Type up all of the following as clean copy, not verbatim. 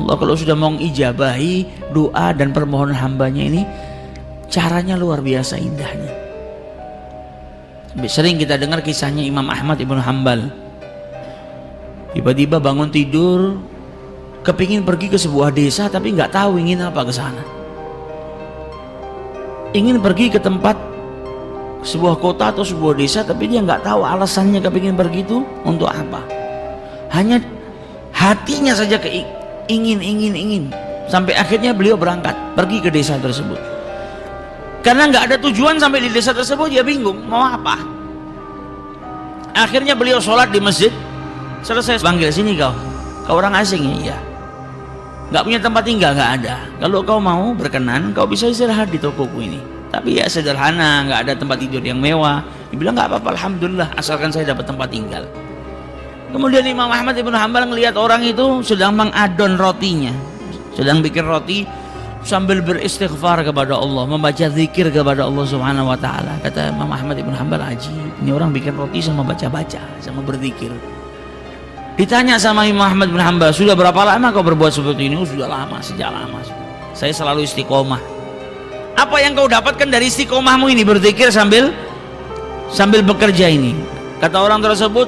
Allah kalau sudah mau mengijabahi doa dan permohonan hambanya ini, caranya luar biasa indahnya. Sering kita dengar kisahnya Imam Ahmad ibnu Hanbal. Tiba-tiba bangun tidur, kepingin pergi ke sebuah desa tapi nggak tahu ingin apa ke sana. Ingin pergi ke tempat sebuah kota atau sebuah desa, tapi dia nggak tahu alasannya kepingin pergi itu untuk apa. Hanya hatinya saja ingin. Sampai akhirnya beliau berangkat pergi ke desa tersebut. Karena nggak ada tujuan sampai di desa tersebut, dia bingung mau apa. Akhirnya beliau sholat di masjid. Selesai panggil, sini kau orang asing ya. Iya. Nggak punya tempat tinggal, nggak ada. Kalau kau mau berkenan, kau bisa istirahat di tokoku ini. Tapi ya sederhana, nggak ada tempat tidur yang mewah. Dibilang nggak apa-apa, alhamdulillah, asalkan saya dapat tempat tinggal. Kemudian Imam Ahmad ibnu Hanbal ngelihat orang itu sedang mengadon rotinya, sedang bikin roti sambil beristighfar kepada Allah, membaca zikir kepada Allah Subhanahu wa taala. Kata Imam Ahmad ibnu Hanbal, ajib, ini orang bikin roti sama baca-baca, sama berzikir. Ditanya sama Imam Ahmad bin Hanbal, sudah berapa lama kau berbuat seperti ini? Sudah lama, sejak lama. Saya selalu istiqomah. Apa yang kau dapatkan dari istiqomahmu ini, berzikir sambil bekerja ini? Kata orang tersebut,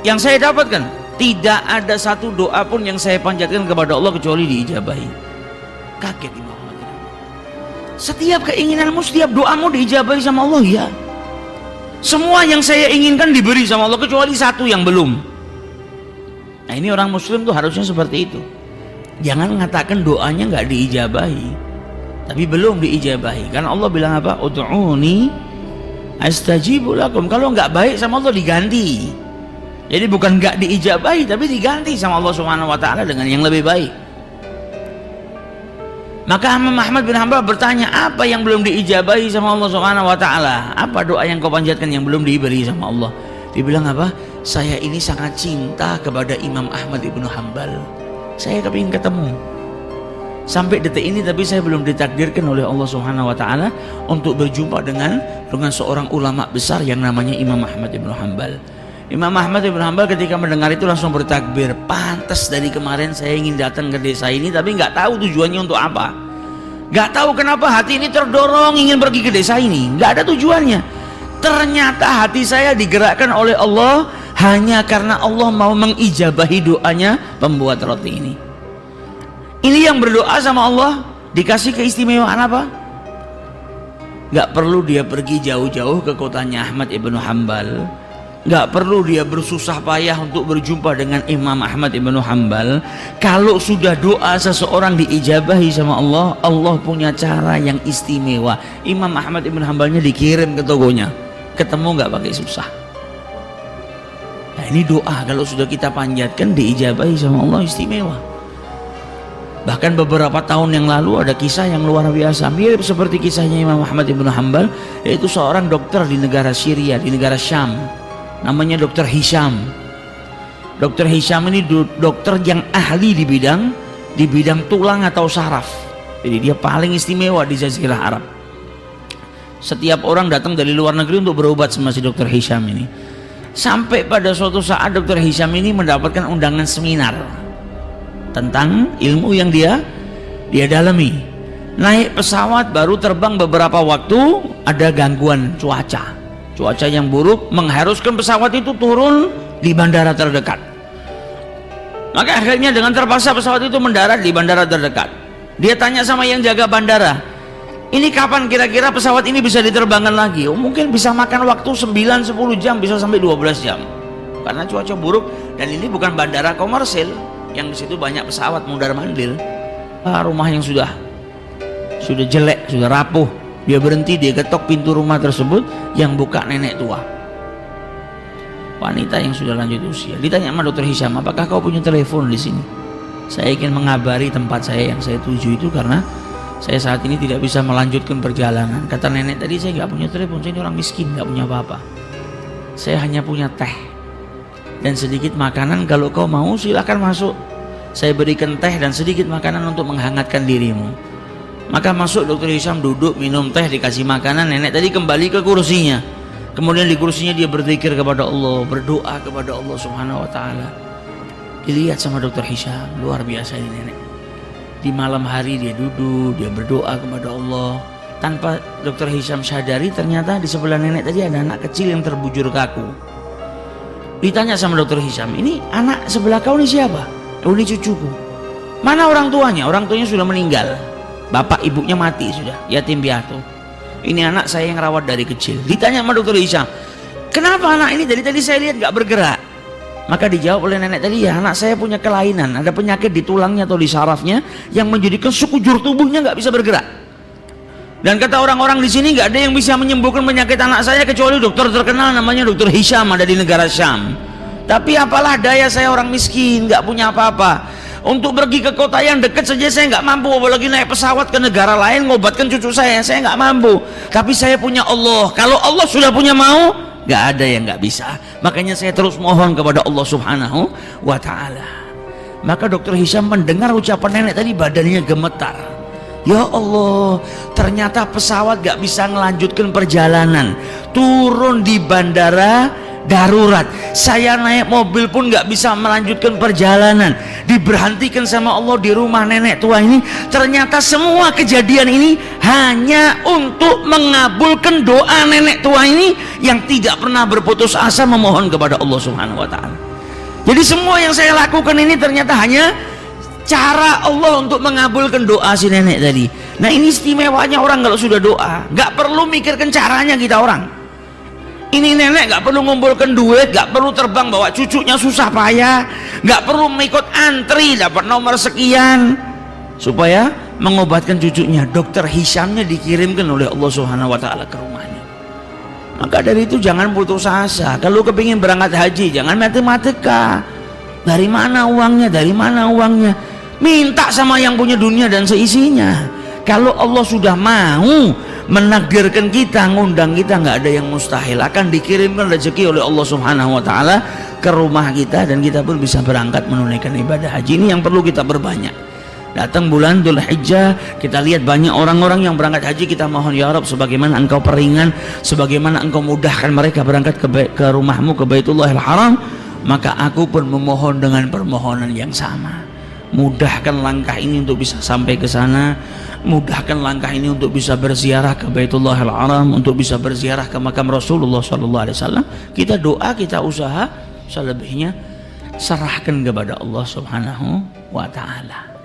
yang saya dapatkan, tidak ada satu doa pun yang saya panjatkan kepada Allah kecuali diijabahi. Kaget Imam Ahmad. Setiap keinginanmu, setiap doamu diijabahi sama Allah, ya. Semua yang saya inginkan diberi sama Allah kecuali satu yang belum. Nah, ini orang muslim tuh harusnya seperti itu. Jangan mengatakan doanya nggak diijabahi, tapi belum diijabahi. Karena Allah bilang apa? Ud'uni astajibu lakum. Kalau nggak baik sama Allah diganti. Jadi bukan nggak diijabahi, tapi diganti sama Allah Subhanahu wa taala dengan yang lebih baik. Maka Imam Ahmad bin Hanbal bertanya, apa yang belum diijabahi sama Allah Subhanahu wa taala? Apa doa yang kau panjatkan yang belum diberi sama Allah? Dibilang apa? Saya ini sangat cinta kepada Imam Ahmad ibnu Hanbal. Saya kepingin ketemu. Sampai detik ini tapi saya belum ditakdirkan oleh Allah Subhanahu wa taala untuk berjumpa dengan seorang ulama besar yang namanya Imam Ahmad ibnu Hanbal. Imam Ahmad ibnu Hanbal ketika mendengar itu langsung bertakbir, pantas dari kemarin saya ingin datang ke desa ini tapi nggak tahu tujuannya untuk apa. Nggak tahu kenapa hati ini terdorong ingin pergi ke desa ini, nggak ada tujuannya. Ternyata hati saya digerakkan oleh Allah hanya karena Allah mau mengijabahi doanya pembuat roti ini. Ini yang berdoa sama Allah dikasih keistimewaan apa? Gak perlu dia pergi jauh-jauh ke kotanya Ahmad ibnu Hanbal. Gak perlu dia bersusah payah untuk berjumpa dengan Imam Ahmad ibnu Hanbal. Kalau sudah doa seseorang diijabahi sama Allah, Allah punya cara yang istimewa. Imam Ahmad ibnu Hanbalnya dikirim ke tokonya, ketemu nggak pakai susah. Nah, ini doa kalau sudah kita panjatkan diijabahi sama Allah istimewa. Bahkan beberapa tahun yang lalu ada kisah yang luar biasa, mirip seperti kisahnya Imam Ahmad ibnu Hanbal, yaitu seorang dokter di negara Syria, di negara Syam, namanya Dr. Hisham. Dr. Hisham ini dokter yang ahli di bidang tulang atau saraf. Jadi dia paling istimewa di Jazirah Arab. Setiap orang datang dari luar negeri untuk berobat sama si Dr. Hisham ini. Sampai pada suatu saat Dr. Hisham ini mendapatkan undangan seminar tentang ilmu yang dia dalami. Naik pesawat baru terbang beberapa waktu, ada gangguan cuaca yang buruk mengharuskan pesawat itu turun di bandara terdekat. Maka akhirnya dengan terpaksa pesawat itu mendarat di bandara terdekat. Dia tanya sama yang jaga bandara, ini kapan kira-kira pesawat ini bisa diterbangkan lagi? Oh, mungkin bisa makan waktu 9-10 jam, bisa sampai 12 jam. Karena cuaca buruk dan ini bukan bandara komersil yang di situ banyak pesawat mundar-mandir. Rumah yang sudah jelek, sudah rapuh. Dia berhenti, dia ketok pintu rumah tersebut, yang buka nenek tua. Wanita yang sudah lanjut usia. Ditanya sama Dr. Hisham, apakah kau punya telepon di sini? Saya ingin mengabari tempat saya yang saya tuju itu karena saya saat ini tidak bisa melanjutkan perjalanan. Kata nenek tadi, saya nggak punya telepon, saya ini orang miskin, nggak punya apa-apa. Saya hanya punya teh dan sedikit makanan, kalau kau mau silahkan masuk. Saya berikan teh dan sedikit makanan untuk menghangatkan dirimu. Maka masuk Dr. Hisham, duduk, minum teh, dikasih makanan. Nenek tadi kembali ke kursinya. Kemudian di kursinya dia berzikir kepada Allah, berdoa kepada Allah Subhanahu wa taala. Dilihat sama Dr. Hisham, luar biasa ini nenek. Di malam hari dia duduk, dia berdoa kepada Allah. Tanpa Dokter Hisham sadari, ternyata di sebelah nenek tadi ada anak kecil yang terbujur kaku. Ditanya sama Dokter Hisham, ini anak sebelah kau ini siapa? Oh, ini cucuku. Mana orang tuanya? Orang tuanya sudah meninggal. Bapak ibunya mati sudah, yatim piatu. Ini anak saya yang rawat dari kecil. Ditanya sama Dokter Hisham, kenapa anak ini dari tadi saya lihat gak bergerak? Maka dijawab oleh nenek tadi, ya anak saya punya kelainan, ada penyakit di tulangnya atau di sarafnya yang menjadikan sekujur tubuhnya nggak bisa bergerak. Dan kata orang-orang di sini nggak ada yang bisa menyembuhkan penyakit anak saya kecuali dokter terkenal namanya Dokter Hisham, ada di negara Syam. Tapi apalah daya, saya orang miskin, nggak punya apa-apa. Untuk pergi ke kota yang dekat saja saya nggak mampu, apalagi naik pesawat ke negara lain ngobatkan cucu saya nggak mampu. Tapi saya punya Allah. Kalau Allah sudah punya mau, nggak ada yang nggak bisa. Makanya saya terus mohon kepada Allah Subhanahu wa ta'ala. Maka Dokter Hisham mendengar ucapan nenek tadi, badannya gemetar. Ya Allah, ternyata pesawat gak bisa melanjutkan perjalanan, turun di bandara darurat. Saya naik mobil pun gak bisa melanjutkan perjalanan, diberhentikan sama Allah di rumah nenek tua ini. Ternyata semua kejadian ini hanya untuk mengabulkan doa nenek tua ini yang tidak pernah berputus asa memohon kepada Allah Subhanahu wa ta'ala. Jadi semua yang saya lakukan ini ternyata hanya cara Allah untuk mengabulkan doa si nenek tadi. Nah, ini istimewanya orang kalau sudah doa, gak perlu mikirkan caranya kita orang. Ini nenek gak perlu ngumpulkan duit, gak perlu terbang bawa cucunya susah payah, gak perlu mengikut antri dapat nomor sekian supaya mengobatkan cucunya. Dokter Hishamnya dikirimkan oleh Allah Subhanahu wa ta'ala ke rumahnya. Maka dari itu jangan putus asa. Kalau kepingin berangkat haji, jangan matematika. Dari mana uangnya? Dari mana uangnya? Minta sama yang punya dunia dan seisinya. Kalau Allah sudah mau menakdirkan kita, ngundang kita, nggak ada yang mustahil. Akan dikirimkan rezeki oleh Allah Subhanahu wa ta'ala ke rumah kita, dan kita pun bisa berangkat menunaikan ibadah haji. Ini yang perlu kita berbanyak. Datang bulan Dzul Hijjah, kita lihat banyak orang-orang yang berangkat haji. Kita mohon ya Rabb, sebagaimana engkau peringan, sebagaimana engkau mudahkan mereka berangkat ke rumahmu, ke Baitullahil Haram, maka aku pun memohon dengan permohonan yang sama. Mudahkan langkah ini untuk bisa sampai ke sana, mudahkan langkah ini untuk bisa berziarah ke Baitullahil Haram, untuk bisa berziarah ke makam Rasulullah SAW. Kita doa, kita usaha, selebihnya serahkan kepada Allah Subhanahu wa ta'ala.